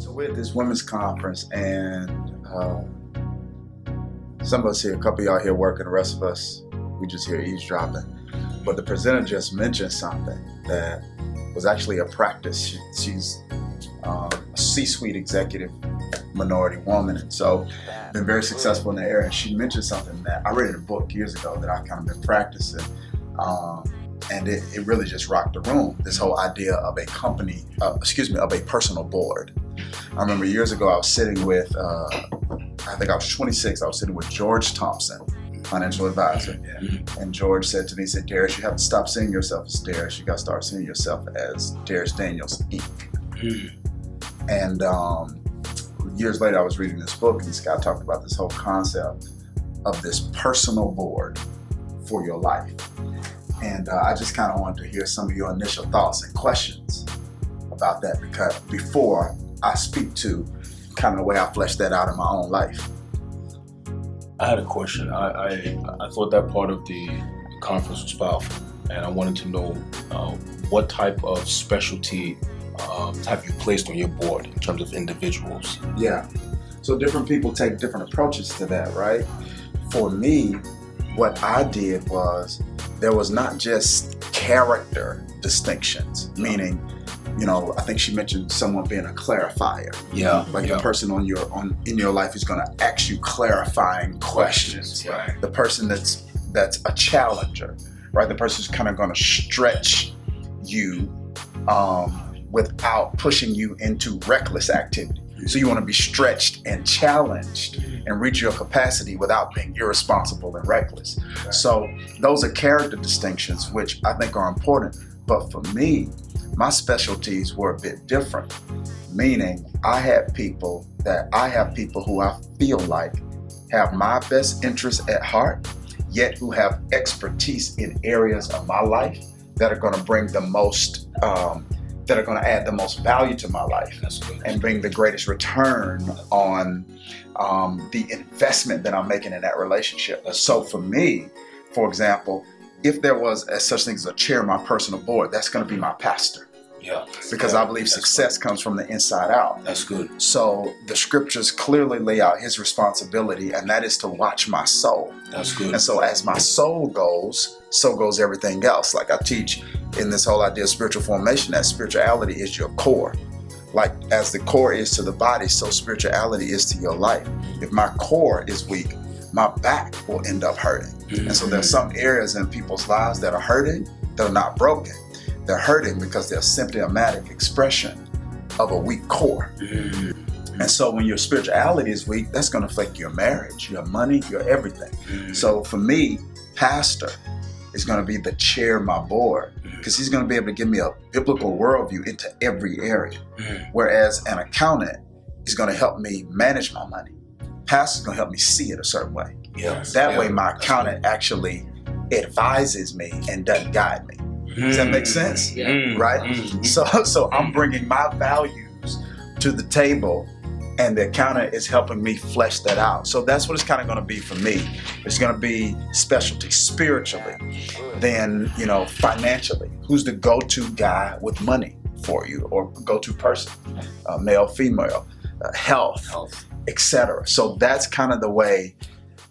So we're at this women's conference, and some of us here, a couple of y'all here working, the rest of us, we just here eavesdropping. But the presenter just mentioned something that was actually a practice. She's a C-suite executive minority woman, and so been very successful in the area. And she mentioned something that I read in a book years ago that I kind of been practicing. And it really just rocked the room. This whole idea of a company, of a personal board. I remember years ago I was sitting with, I think I was 26, I was sitting with George Thompson, financial advisor. And George said to me, he said, Dharius, you have to stop seeing yourself as Dharius. You got to start seeing yourself as Dharius Daniels, Inc. And years later I was reading this book, and this guy talked about this whole concept of this personal board for your life. And I just kind of wanted to hear some of your initial thoughts and questions about that, because before I speak to kind of the way I fleshed that out in my own life. I had a question. I thought that part of the conference was powerful, and I wanted to know what type of specialty have you placed on your board in terms of individuals? Yeah, so different people take different approaches to that, right? For me, what I did was, there was not just character distinctions, meaning, you know, I think she mentioned someone being a clarifier. Yeah. Like the person in your life who's going to ask you clarifying questions. Right. The person that's a challenger, right? The person who's kind of going to stretch you without pushing you into reckless activity. So you want to be stretched and challenged and reach your capacity without being irresponsible and reckless. So those are character distinctions, which I think are important. But for me, my specialties were a bit different, meaning I have people who I feel like have my best interests at heart, yet who have expertise in areas of my life that are going to bring the most that are going to add the most value to my life and bring the greatest return on the investment that I'm making in that relationship. So for me, for example, if there was such thing as a chair on my personal board, that's going to be my pastor. Yeah. Because I believe success comes from the inside out. That's good. So the scriptures clearly lay out his responsibility, and that is to watch my soul. That's good. And so as my soul goes, so goes everything else. Like I teach in this whole idea of spiritual formation, that spirituality is your core. Like as the core is to the body, so spirituality is to your life. If my core is weak, my back will end up hurting. And so there's some areas in people's lives that are hurting, they're not broken. They're hurting because they're symptomatic expression of a weak core. And so when your spirituality is weak, that's going to affect your marriage, your money, your everything. So for me, pastor is going to be the chair of my board, because he's going to be able to give me a biblical worldview into every area. Whereas an accountant is going to help me manage my money. Pastor's going to help me see it a certain way. That way my accountant actually advises me and doesn't guide me. Does that make sense? Right? So I'm bringing my values to the table, and the accountant is helping me flesh that out. So that's what it's kind of going to be for me. It's going to be specialty spiritually, then, you know, financially. Who's the go-to guy with money for you, or go-to person, male, female, health, etc. So that's kind of the way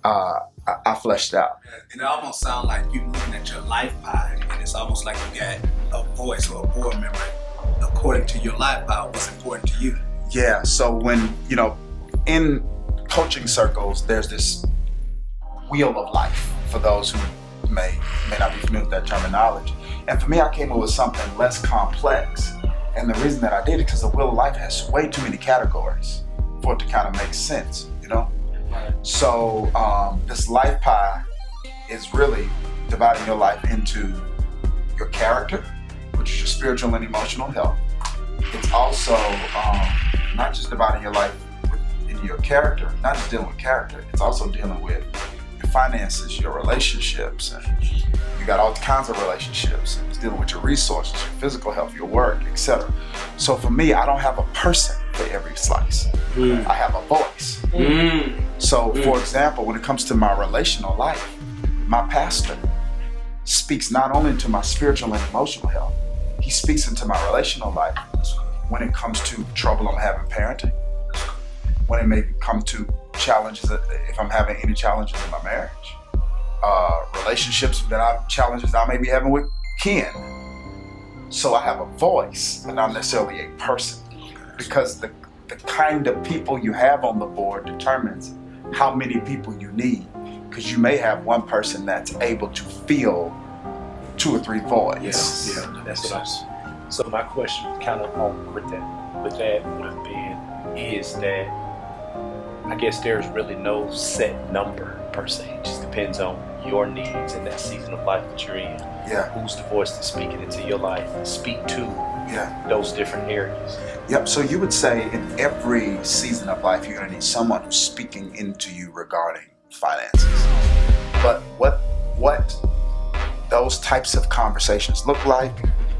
I fleshed out. It almost sounds like you looking at your life pie, and it's almost like you got a voice or a board member according to your life pie, what's important to you. Yeah, so when, you know, in coaching circles, there's this wheel of life, for those who may not be familiar with that terminology. And for me, I came up with something less complex. And the reason that I did it, because the wheel of life has way too many categories for it to kind of make sense, you know? So this life pie is really dividing your life into your character, which is your spiritual and emotional health. It's also not just dividing your life into your character, not just dealing with character, it's also dealing with your finances, your relationships, and you got all kinds of relationships, and it's dealing with your resources, your physical health, your work, etc. So for me, I don't have a person for every slice. I have a voice. So for example, when it comes to my relational life, my pastor speaks not only into my spiritual and emotional health, he speaks into my relational life. when it comes to trouble I'm having parenting, when it may come to challenges, if I'm having any challenges in my marriage, relationships challenges I may be having with kin. So I have a voice, but not necessarily a person, because the kind of people you have on the board determines how many people you need, because you may have one person that's able to fill 2 or 3 voids. Yeah, that's nice. So my question kind of on with that would have been is that I guess there's really no set number per se. It just depends on your needs in that season of life that you're in. Yeah. Who's the voice that's speaking into your life? Speak to those different areas. Yep. So you would say in every season of life, you're going to need someone who's speaking into you regarding finances. But what those types of conversations look like,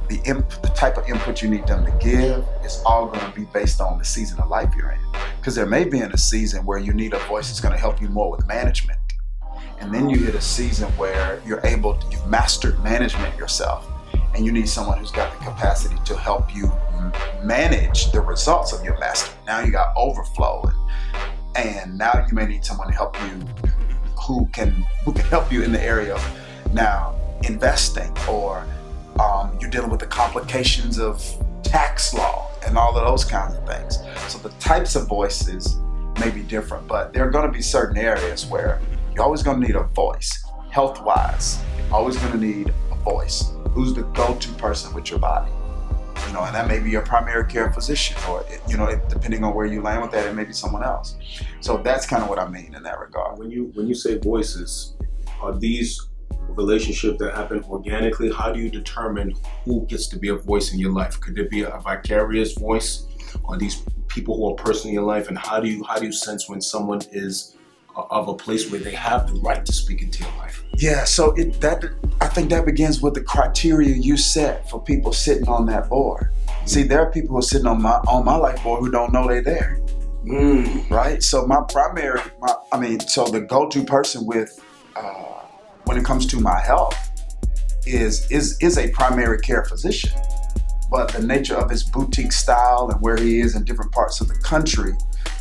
the type of input you need them to give is all going to be based on the season of life you're in. Because there may be in a season where you need a voice that's going to help you more with management. And then you hit a season where you've mastered management yourself, and you need someone who's got the capacity to help you manage the results of your mastery. Now you got overflow, and now you may need someone to help you who can help you in the area of now investing, or you're dealing with the complications of tax law and all of those kinds of things. So the types of voices may be different, but there are going to be certain areas where you're always going to need a voice. Health-wise, you're always going to need a voice. Who's the go-to person with your body? And that may be your primary care physician, or depending on where you land with that, it may be someone else. So that's kind of what I mean in that regard. When you say voices, are these relationships that happen organically? How do you determine who gets to be a voice in your life? Could there be a vicarious voice? Are these people who are personally in your life? And how do you sense when someone is of a place where they have the right to speak into your life? Yeah, so I think that begins with the criteria you set for people sitting on that board. See, there are people who are sitting on my life board who don't know they're there. Right? So the go-to person with when it comes to my health is a primary care physician. But the nature of his boutique style and where he is in different parts of the country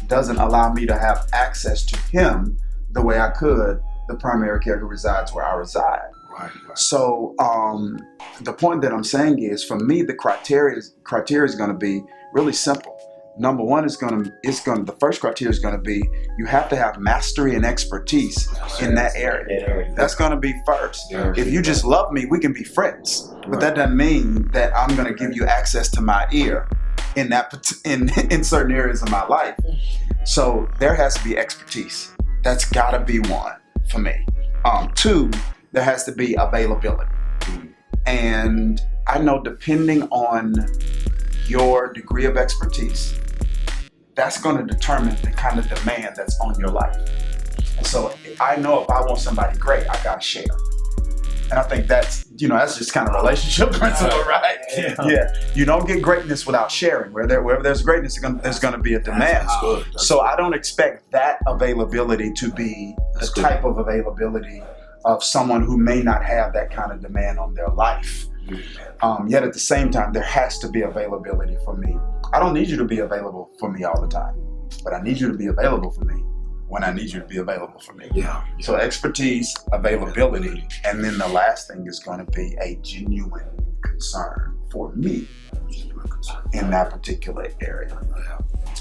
doesn't allow me to have access to him the way I could the primary care who resides where I reside. Right. So the point that I'm saying is, for me, the criteria is going to be really simple. Number one the first criteria is going to be, you have to have mastery and expertise in that area. That's going to be first. Yeah. If you just love me, we can be friends. But that doesn't mean that I'm going to give you access to my ear in certain areas of my life. So there has to be expertise. That's got to be one for me. 2, there has to be availability. And I know, depending on your degree of expertise, that's going to determine the kind of demand that's on your life. And so I know if I want somebody great, I got to share. And I think that's just kind of relationship principle, right? Yeah. You don't get greatness without sharing. Wherever there's greatness, there's going to be a demand. So I don't expect that availability to be the type of availability of someone who may not have that kind of demand on their life. Yet at the same time, there has to be availability for me. I don't need you to be available for me all the time, but I need you to be available for me when I need you to be available for me. Yeah. So expertise, availability, and then the last thing is going to be a genuine concern for me in that particular area.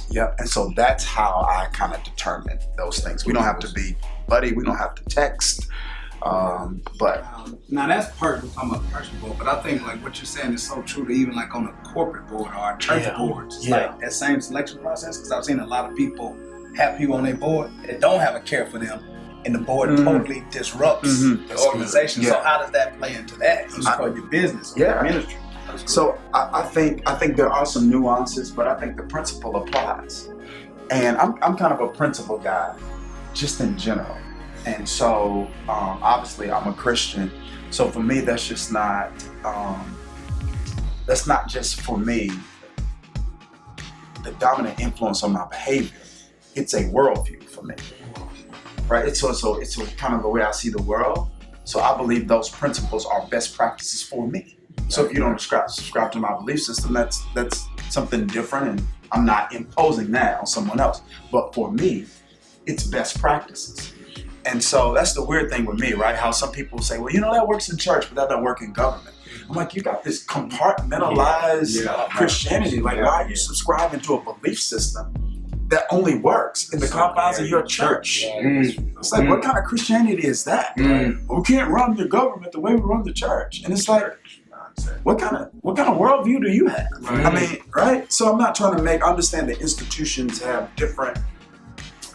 Yep. And so that's how I kind of determine those things. We don't have to be buddy. We don't have to text. But now that's personal from a personal board, but I think like what you're saying is so true to even like on a corporate board or a church boards. It's like that same selection process, because I've seen a lot of people have people on their board that don't have a care for them, and the board totally disrupts the organization. So how does that play into that? You start your business or your ministry. So I think there are some nuances, but I think the principle applies. And I'm kind of a principle guy, just in general. And so obviously I'm a Christian. So for me, that's just not just for me the dominant influence on my behavior. It's a worldview for me, right? It's kind of the way I see the world. So I believe those principles are best practices for me. So if you don't subscribe to my belief system, that's something different, and I'm not imposing that on someone else. But for me, it's best practices. And so that's the weird thing with me, right? How some people say, well, that works in church, but that doesn't work in government. I'm like, you got this compartmentalized Christianity. Like, why are you subscribing to a belief system that only works in the confines of your church? It's like, what kind of Christianity is that? We can't run the government the way we run the church. And it's like, what kind of worldview do you have? I mean, right? So I'm not trying to understand that institutions have different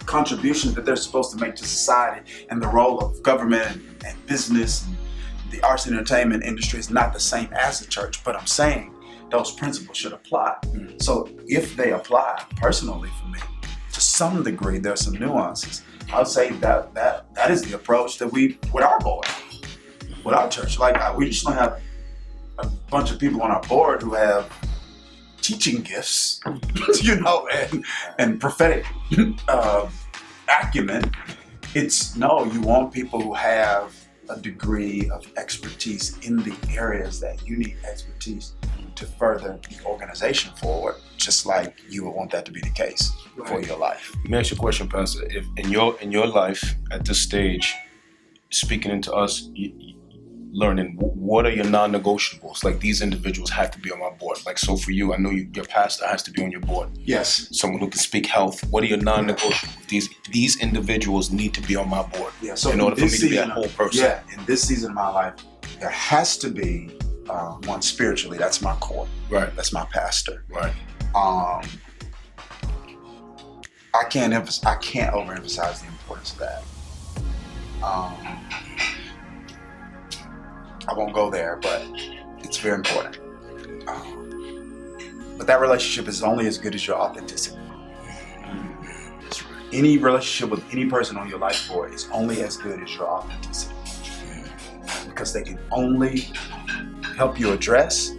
contributions that they're supposed to make to society, and the role of government and business and the arts and entertainment industry is not the same as the church. But I'm saying those principles should apply. So if they apply, personally for me, to some degree, there's some nuances. I would say that is the approach that we, with our board, with our church. Like, we just don't have a bunch of people on our board who have teaching gifts, and prophetic acumen. You want people who have a degree of expertise in the areas that you need expertise to further the organization forward, just like you would want that to be the case for your life. Let me ask you a question, Pastor. If in your life at this stage, speaking into us, learning, what are your non-negotiables? Like, these individuals have to be on my board. Like, so for you, I know your pastor has to be on your board. Yes. Someone who can speak health. What are your non-negotiables? These individuals need to be on my board. Yeah. So in order for me to be a whole person. Yeah. In this season of my life, there has to be one spiritually. That's my core. Right. That's my pastor. Right. I can't overemphasize the importance of that. I won't go there, but it's very important. But that relationship is only as good as your authenticity. Any relationship with any person on your life board is only as good as your authenticity, because they can only help you address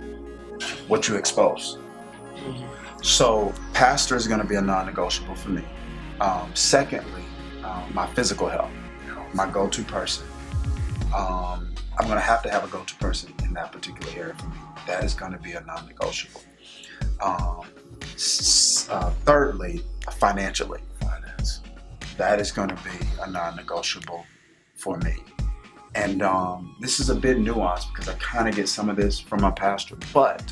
what you expose. So pastor is going to be a non-negotiable for me. Secondly, my physical health, my go-to person. I'm going to have a go-to person in that particular area for me. That is going to be a non-negotiable. Thirdly, financially. That is going to be a non-negotiable for me. And this is a bit nuanced because I kind of get some of this from my pastor, but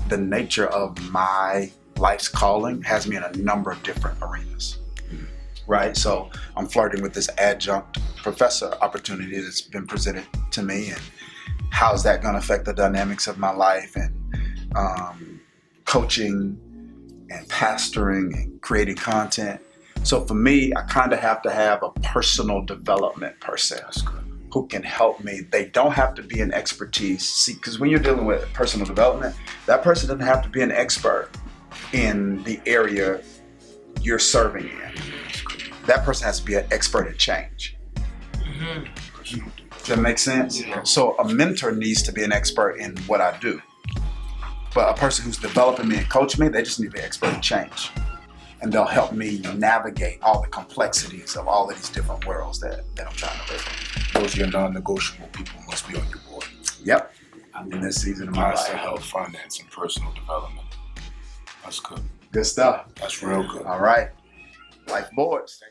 the nature of my life's calling has me in a number of different arenas. Right? So I'm flirting with this adjunct professor opportunity that's been presented to me, and how's that going to affect the dynamics of my life, and coaching and pastoring and creating content. So for me, I kind of have to have a personal development person who can help me. They don't have to be an expertise. See, because when you're dealing with personal development, that person doesn't have to be an expert in the area you're serving in. That person has to be an expert at change. Does that make sense? Yeah. So a mentor needs to be an expert in what I do. But a person who's developing me and coaching me, they just need to be an expert in change. And they'll help me navigate all the complexities of all of these different worlds that I'm trying to live in. Those are your non-negotiable people must be on your board. Yep. I'm in this season of my life. Health, finance, and personal development. That's good. Good stuff. That's real good. All right. Life boards.